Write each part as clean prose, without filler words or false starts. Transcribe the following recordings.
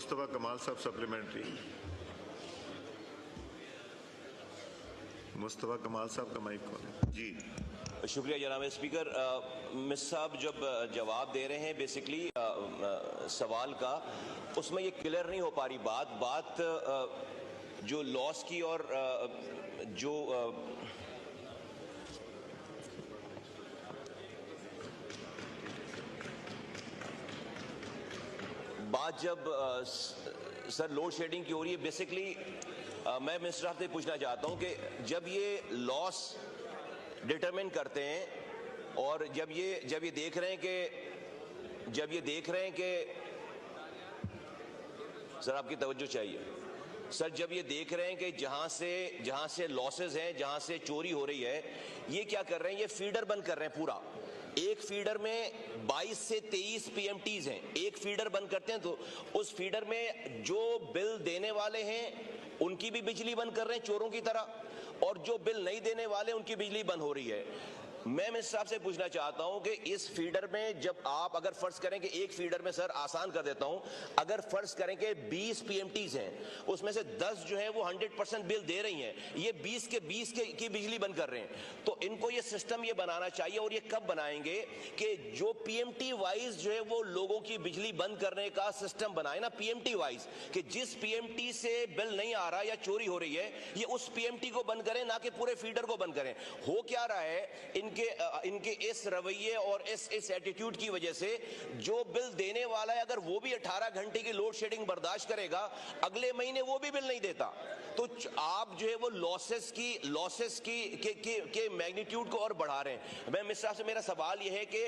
मुस्तफा कमाल साहब सप्लीमेंट्री। मुस्तफा कमाल साहब का माइक कौन है? जी शुक्रिया जनाब स्पीकर। मिस साहब जब जवाब दे रहे हैं बेसिकली सवाल का, उसमें ये क्लियर नहीं हो पा रही बात जो लॉस की और जो बात जब सर लोड शेडिंग की हो रही है, बेसिकली मैं मिनिस्टर साहब से पूछना चाहता हूं कि जब ये लॉस डिटरमिन करते हैं और जब ये देख रहे हैं कि सर आपकी तवज्जो चाहिए सर, जब ये देख रहे हैं कि जहां से लॉसेस हैं, जहां से चोरी हो रही है, ये क्या कर रहे हैं? ये फीडर बंद कर रहे हैं पूरा। एक फीडर में 22 से 23 पीएमटीज हैं। एक फीडर बंद करते हैं तो उस फीडर में जो बिल देने वाले हैं उनकी भी बिजली बंद कर रहे हैं चोरों की तरह, और जो बिल नहीं देने वाले उनकी बिजली बंद हो रही है। मैं मिनिस्टर साहब से पूछना चाहता हूं कि इस फीडर में जब आप अगर फर्ज करें कि एक फीडर में, सर आसान कर देता हूं, अगर फर्ज करें कि 20 पीएमटीज हैं, उसमें से 10 जो है वो 100% बिल दे रही हैं, ये 20 की बिजली बंद कर रहे हैं। तो इनको ये सिस्टम ये बनाना चाहिए, और ये कब बनाएंगे कि जो पीएमटी वाइज जो है वो लोगों की बिजली बंद करने का सिस्टम बनाए ना, पीएमटी वाइज, कि जिस पीएमटी से बिल नहीं आ रहा या चोरी हो रही है, ये उस पीएमटी को बंद करें, ना कि पूरे फीडर को बंद करें। हो क्या रहा है, इनके इस रवैये और इस एटीट्यूड की वजह से जो बिल देने वाला है, अगर वो भी 18 घंटे की लोड शेडिंग बर्दाश्त करेगा, अगले महीने वो भी बिल नहीं देता। तो आप जो है वो लॉसेस के मैग्नीट्यूड को और बढ़ा रहे हैं। मैं मिनिस्टर से मेरा सवाल ये है कि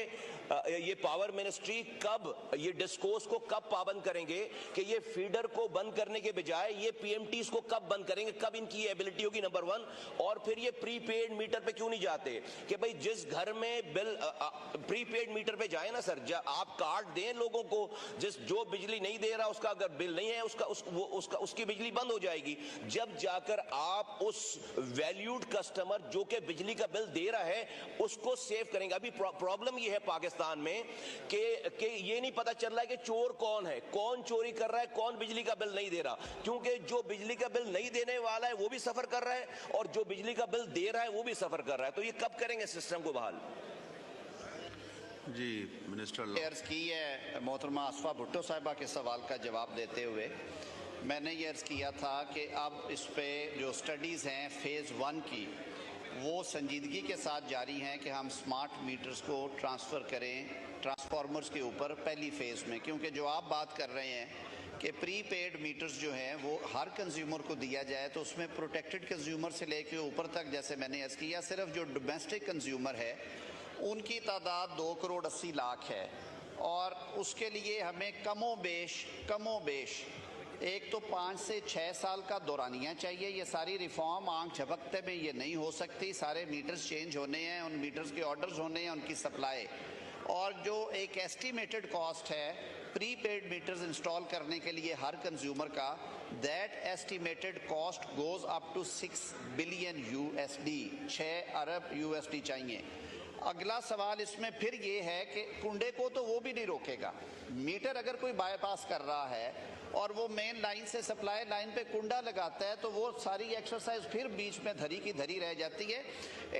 ये पावर मिनिस्ट्री कब ये डिस्कोर्स को कब पाबंद करेंगे कि ये फीडर को बंद करने के बजाय ये पीएमटीज को कब बंद करेंगे, कब इनकी एबिलिटी होगी, नंबर 1। और फिर ये प्रीपेड मीटर पे क्यों नहीं जाते कि भाई जिस घर में बिल प्रीपेड मीटर पे जाए ना सर, आप कार्ड दें लोगों को, जो बिजली नहीं दे रहा उसका अगर बिल नहीं है उसकी बिजली बंद हो जाएगी। जब जाकर आप उस वैल्यूड कस्टमर जो कि बिजली का बिल दे रहा है उसको सेव करेंगे। अभी प्रॉब्लम ये है पाकिस्तान में कि ये नहीं पता चल रहा है कि चोर कौन है, कौन चोरी कर रहा है, कौन बिजली का बिल नहीं दे रहा, क्योंकि जो बिजली का बिल नहीं देने वाला है वो भी सफर कर रहा है और जो बिजली का बिल दे रहा है वो भी सफर कर रहा है। तो ये कब करेंगे सिस्टम को बहाल? जी मिनिस्टर अर्ज की है मोहतरमा आसफा भुट्टो साहिबा के सवाल का जवाब देते हुए मैंने ये अर्ज़ किया था कि अब इस पे जो स्टडीज़ हैं फ़ेज़ 1 की, वो संजीदगी के साथ जारी हैं कि हम स्मार्ट मीटर्स को ट्रांसफ़र करें ट्रांसफार्मर्स के ऊपर पहली फ़ेज़ में, क्योंकि जो आप बात कर रहे हैं कि प्रीपेड मीटर्स जो हैं वो हर कंज्यूमर को दिया जाए, तो उसमें प्रोटेक्टेड कंज्यूमर से लेके ऊपर तक, जैसे मैंने अर्ज़ किया, सिर्फ जो डोमेस्टिक कंज्यूमर है उनकी तादाद 2 करोड़ 80 लाख है, और उसके लिए हमें कमो बेश एक तो 5 से 6 साल का दौरानिया चाहिए। ये सारी रिफॉर्म आंख झपकते में ये नहीं हो सकती। सारे मीटर्स चेंज होने हैं, उन मीटर्स के ऑर्डर्स होने हैं, उनकी सप्लाई, और जो एक एस्टिमेटेड कॉस्ट है प्रीपेड मीटर्स इंस्टॉल करने के लिए हर कंज्यूमर का, that estimated cost goes up to 6 billion USD, 6 अरब USD चाहिए। अगला सवाल इसमें फिर ये है कि कुंडे को तो वो भी नहीं रोकेगा। मीटर अगर कोई बाईपास कर रहा है और वो मेन लाइन से सप्लाई लाइन पे कुंडा लगाता है तो वो सारी एक्सरसाइज फिर बीच में धरी की धरी रह जाती है।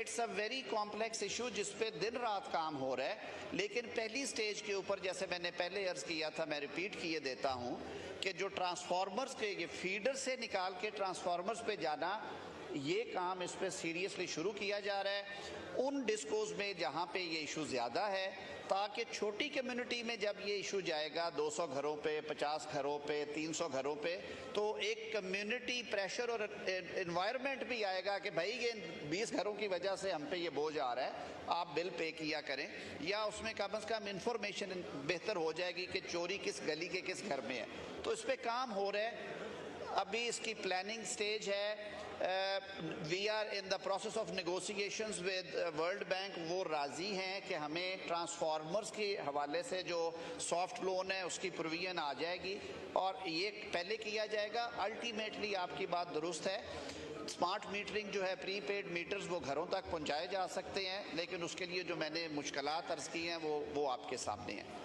It's a very complex issue जिस पे दिन रात काम हो रहा है। लेकिन पहली स्टेज के ऊपर, जैसे मैंने पहले अर्ज किया था, मैं रिपीट किए देता हूँ कि जो ट्रांसफार्मर्स के ये फीडर से निकाल के ट्रांसफार्मर्स पे जाना, ये काम इस पे सीरियसली शुरू किया जा रहा है उन डिस्कोज में जहाँ पे ये इशू ज़्यादा है, ताकि छोटी कम्युनिटी में जब ये इशू जाएगा 200 घरों पे, 50 घरों पे, 300 घरों पे, तो एक कम्युनिटी प्रेशर और एनवायरनमेंट भी आएगा कि भाई ये 20 घरों की वजह से हम पे ये बोझ आ रहा है, आप बिल पे किया करें, या उसमें कम से कम इंफॉर्मेशन बेहतर हो जाएगी कि चोरी किस गली के किस घर में है। तो इस पर काम हो रहा है, अभी इसकी प्लानिंग स्टेज है। We are in the process of negotiations with World Bank. वो राज़ी हैं कि हमें ट्रांसफार्मर्स के हवाले से जो सॉफ्ट लोन है उसकी प्रोविजन आ जाएगी और ये पहले किया जाएगा। अल्टीमेटली आपकी बात दुरुस्त है, स्मार्ट मीटरिंग जो है, प्रीपेड मीटर्स वो घरों तक पहुंचाए जा सकते हैं, लेकिन उसके लिए जो मैंने मुश्किलात अर्ज़ की हैं वो आपके सामने हैं।